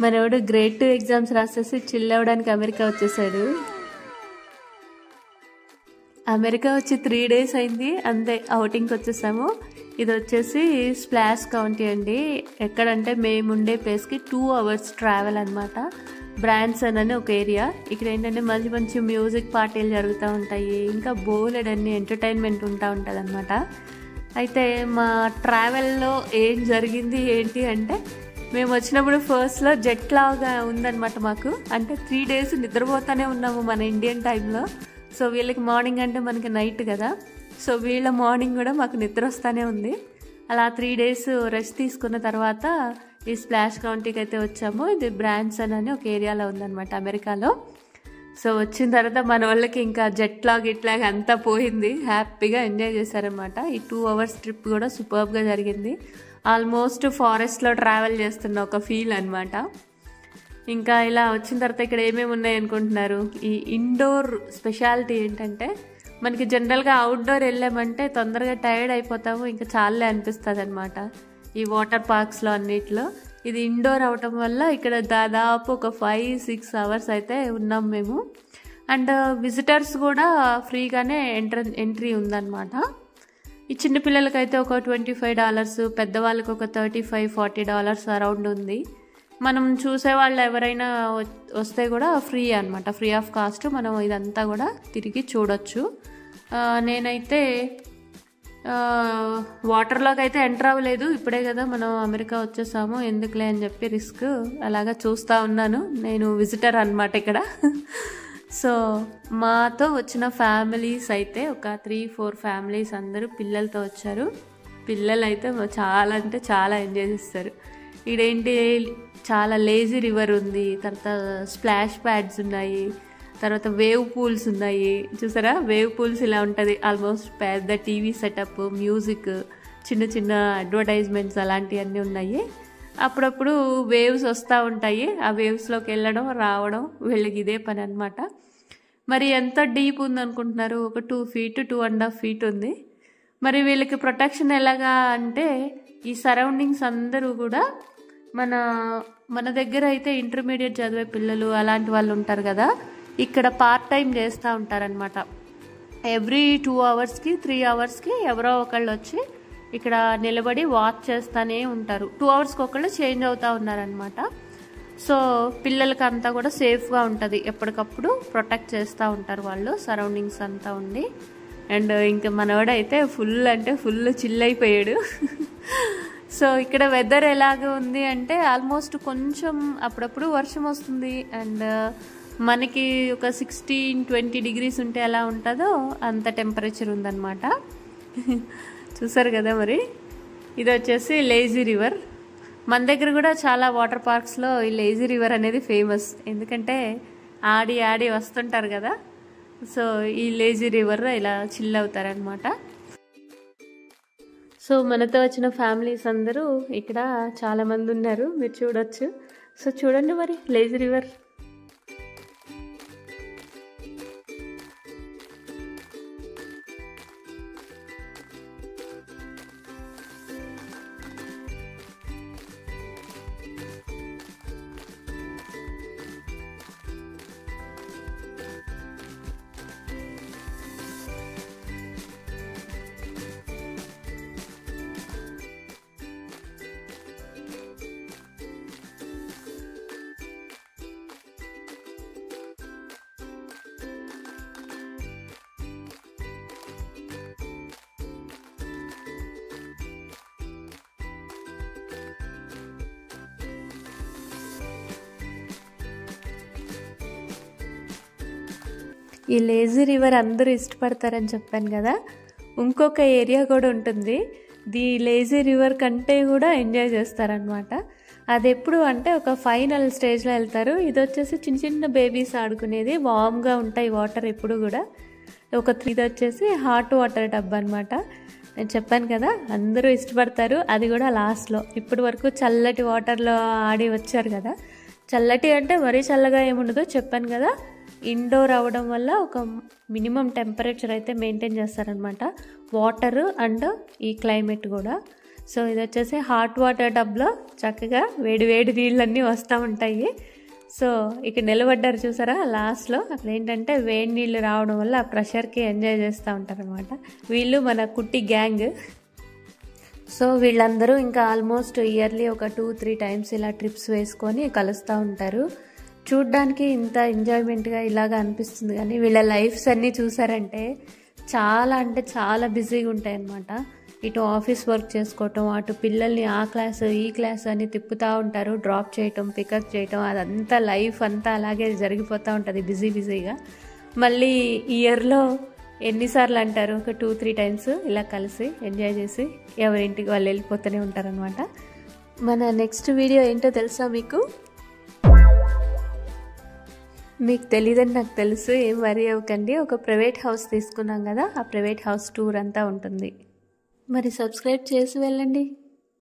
మనోడు grade 2 exams రాసేసి chill అవ్వడానికి అమెరికా వచ్చేసాడు. అమెరికా వచ్చి 3 days అయింది, అంతే అవుటింగ్కి వచ్చేసాము. ఇది వచ్చేసి స్ప్లాష్ కౌంటీ అండి. ఎక్కడంటే మేము ఉండే ప్లేస్కి 2 hours ట్రావెల్ అనమాట. బ్రాన్సన్ అని ఒక ఏరియా. ఇక్కడ ఏంటంటే మంచి మంచి మ్యూజిక్ పార్టీలు జరుగుతూ ఉంటాయి, ఇంకా బోలెడ్ అన్ని ఎంటర్టైన్మెంట్ ఉంటూ ఉంటుంది అనమాట. అయితే మా ట్రావెల్లో ఏం జరిగింది ఏంటి అంటే, మేము వచ్చినప్పుడు ఫస్ట్లో జెట్ లాగా ఉందన్నమాట మాకు. అంటే 3 days నిద్రపోతూనే ఉన్నాము మన ఇండియన్ టైంలో. సో వీళ్ళకి మార్నింగ్ అంటే మనకి నైట్ కదా, సో వీళ్ళ మార్నింగ్ కూడా మాకు నిద్ర వస్తూనే ఉంది. అలా 3 days రెస్ట్ తీసుకున్న తర్వాత ఈ స్ప్లాష్ కౌంటీకి అయితే వచ్చాము. ఇది బ్రాన్సన్ అని ఒక ఏరియాలో ఉందన్నమాట అమెరికాలో. సో వచ్చిన తర్వాత మన వాళ్ళకి ఇంకా జెట్ లాగ్ ఇట్లాగా అంతా పోయింది, హ్యాపీగా ఎంజాయ్ చేశారనమాట. ఈ 2 hours ట్రిప్ కూడా సూపర్గా జరిగింది. ఆల్మోస్ట్ ఫారెస్ట్లో ట్రావెల్ చేస్తున్న ఒక ఫీల్ అనమాట. ఇంకా ఇలా వచ్చిన తర్వాత ఇక్కడ ఏమేమి ఉన్నాయి అనుకుంటున్నారు? ఈ ఇండోర్ స్పెషాలిటీ ఏంటంటే, మనకి జనరల్గా అవుట్డోర్ వెళ్ళామంటే తొందరగా టైర్డ్ అయిపోతాము, ఇంకా చాలే అనిపిస్తుంది అనమాట ఈ వాటర్ పార్క్స్లో అన్నిట్లో. ఇది ఇండోర్ అవటం వల్ల ఇక్కడ దాదాపు ఒక 5-6 hours అయితే ఉన్నాం మేము. అండ్ విజిటర్స్ కూడా ఫ్రీగానే ఎంట్రీ ఉందన్నమాట. ఈ చిన్నపిల్లలకైతే ఒక $25, పెద్దవాళ్ళకి ఒక $35-40 అరౌండ్ ఉంది. మనం చూసేవాళ్ళు ఎవరైనా వస్తే కూడా ఫ్రీ అనమాట, ఫ్రీ ఆఫ్ కాస్ట్. మనం ఇదంతా కూడా తిరిగి చూడొచ్చు. నేనైతే వాటర్లోకి అయితే ఎంటర్ అవ్వలేదు, ఇప్పుడే కదా మనం అమెరికా వచ్చేసాము, ఎందుకులే అని చెప్పి రిస్క్ అలాగా చూస్తూ ఉన్నాను. నేను విజిటర్ అనమాట ఇక్కడ. సో మాతో వచ్చిన ఫ్యామిలీస్ అయితే ఒక 3-4 ఫ్యామిలీస్ అందరూ పిల్లలతో వచ్చారు. పిల్లలు అయితే చాలా అంటే చాలా ఎంజాయ్ చేస్తారు. ఇదేంటి, చాలా లేజీ రివర్ ఉంది, తర్వాత స్ప్లాష్ ప్యాడ్స్ ఉన్నాయి, తర్వాత వేవ్ పూల్స్ ఉన్నాయి. చూసారా, వేవ్ పూల్స్ ఇలా ఉంటుంది, ఆల్మోస్ట్ పెద్ద టీవీ సెటప్, మ్యూజిక్, చిన్న చిన్న అడ్వర్టైజ్మెంట్స్ అలాంటివన్నీ ఉన్నాయి. అప్పుడప్పుడు వేవ్స్ వస్తూ ఉంటాయి, ఆ వేవ్స్లోకి వెళ్ళడం రావడం వీళ్ళకి ఇదే పని అనమాట. మరి ఎంత డీప్ ఉందనుకుంటున్నారు? ఒక 2 feet 2.5 feet ఉంది. మరి వీళ్ళకి ప్రొటెక్షన్ ఎలాగా అంటే, ఈ సరౌండింగ్స్ అందరూ కూడా మన దగ్గర అయితే ఇంటర్మీడియట్ చదివే పిల్లలు అలాంటి వాళ్ళు ఉంటారు కదా, ఇక్కడ పార్ట్ టైం చేస్తూ ఉంటారనమాట. ఎవ్రీ 2 hours-కి 3 hours-కి ఎవరో ఒకళ్ళు వచ్చి ఇక్కడ నిలబడి వాచ్ చేస్తూనే ఉంటారు. 2 hours-కి ఒకళ్ళు చేంజ్ అవుతూ ఉన్నారనమాట. సో పిల్లలకి అంతా కూడా సేఫ్గా ఉంటుంది, ఎప్పటికప్పుడు ప్రొటెక్ట్ చేస్తూ ఉంటారు వాళ్ళు, సరౌండింగ్స్ అంతా ఉండి. అండ్ ఇంకా మనవాడైతే ఫుల్ అంటే ఫుల్ చిల్ అయిపోయాడు. సో ఇక్కడ వెదర్ ఎలాగ ఉంది అంటే, ఆల్మోస్ట్ కొంచెం అప్పుడప్పుడు వర్షం వస్తుంది, అండ్ మనకి ఒక 16-20 degrees ఉంటే ఎలా ఉంటుందో అంత టెంపరేచర్ ఉందన్నమాట. చూసారు కదా. మరి ఇది వచ్చేసి లేజీ రివర్. మన దగ్గర కూడా చాలా వాటర్ పార్క్స్లో ఈ లేజీ రివర్ అనేది ఫేమస్, ఎందుకంటే ఆడి ఆడి వస్తుంటారు కదా. సో ఈ లేజీ రివర్లో ఇలా చిల్ అవుతారనమాట. సో మనతో వచ్చిన ఫ్యామిలీస్ అందరూ ఇక్కడ చాలామంది ఉన్నారు, మీరు చూడొచ్చు. సో చూడండి మరి లేజీ రివర్. ఈ లేజీ రివర్ అందరూ ఇష్టపడతారని చెప్పాను కదా, ఇంకొక ఏరియా కూడా ఉంటుంది, ది లేజీ రివర్ కంటే కూడా ఎంజాయ్ చేస్తారనమాట. అది ఎప్పుడు అంటే ఒక ఫైనల్ స్టేజ్లో వెళ్తారు. ఇది వచ్చేసి చిన్న చిన్న బేబీస్ ఆడుకునేది, వామ్గా ఉంటాయి వాటర్ ఎప్పుడు కూడా. ఇది వచ్చేసి హాట్ వాటర్ టబ్ అనమాట. నేను చెప్పాను కదా అందరూ ఇష్టపడతారు, అది కూడా లాస్ట్లో. ఇప్పటి వరకు చల్లటి వాటర్లో ఆడి వచ్చారు కదా, చల్లటి అంటే మరీ చల్లగా ఏముండదు, చెప్పాను కదా ఇండోర్ అవ్వడం వల్ల ఒక మినిమం టెంపరేచర్ అయితే మెయింటైన్ చేస్తారనమాట, వాటర్ అండ్ ఈ క్లైమేట్ కూడా. సో ఇది వచ్చేసి హాట్ వాటర్ టబ్లో చక్కగా వేడి వేడి నీళ్ళన్నీ వస్తూ ఉంటాయి. సో ఇక్కడ నిలబడ్డారు చూసారా లాస్ట్లో, అక్కడ ఏంటంటే వేడి నీళ్ళు రావడం వల్ల ఆ ప్రెషర్కి ఎంజాయ్ చేస్తూ ఉంటారు అనమాట. వీళ్ళు మన కుట్టి గ్యాంగ్. సో వీళ్ళందరూ ఇంకా ఆల్మోస్ట్ ఇయర్లీ ఒక 2-3 టైమ్స్ ఇలా ట్రిప్స్ వేసుకొని కలుస్తూ ఉంటారు. చూడ్డానికి ఇంత ఎంజాయ్మెంట్గా ఇలాగా అనిపిస్తుంది, కానీ వీళ్ళ లైఫ్స్ అన్నీ చూసారంటే చాలా అంటే చాలా బిజీగా ఉంటాయి అన్నమాట. ఇటు ఆఫీస్ వర్క్ చేసుకోవటం, అటు పిల్లల్ని ఆ క్లాస్ ఈ క్లాస్ అని తిప్పుతూ ఉంటారు, డ్రాప్ చేయటం పికప్ చేయటం, అదంతా లైఫ్ అంతా అలాగే జరిగిపోతూ ఉంటుంది బిజీగా. మళ్ళీ ఇయర్లో ఎన్నిసార్లు అంటారు, ఒక 2-3 టైమ్స్ ఇలా కలిసి ఎంజాయ్ చేసి ఎవరింటికి వాళ్ళు వెళ్ళిపోతూనే ఉంటారనమాట. మన నెక్స్ట్ వీడియో ఏంటో తెలుసా మీకు తెలియదని నాకు తెలుసు, ఏం వరీ అవ్వకండి. ఒక ప్రైవేట్ హౌస్ తీసుకున్నాం కదా, ఆ ప్రైవేట్ హౌస్ టూర్ అంతా ఉంటుంది. మరి సబ్స్క్రైబ్ చేసి వెళ్ళండి.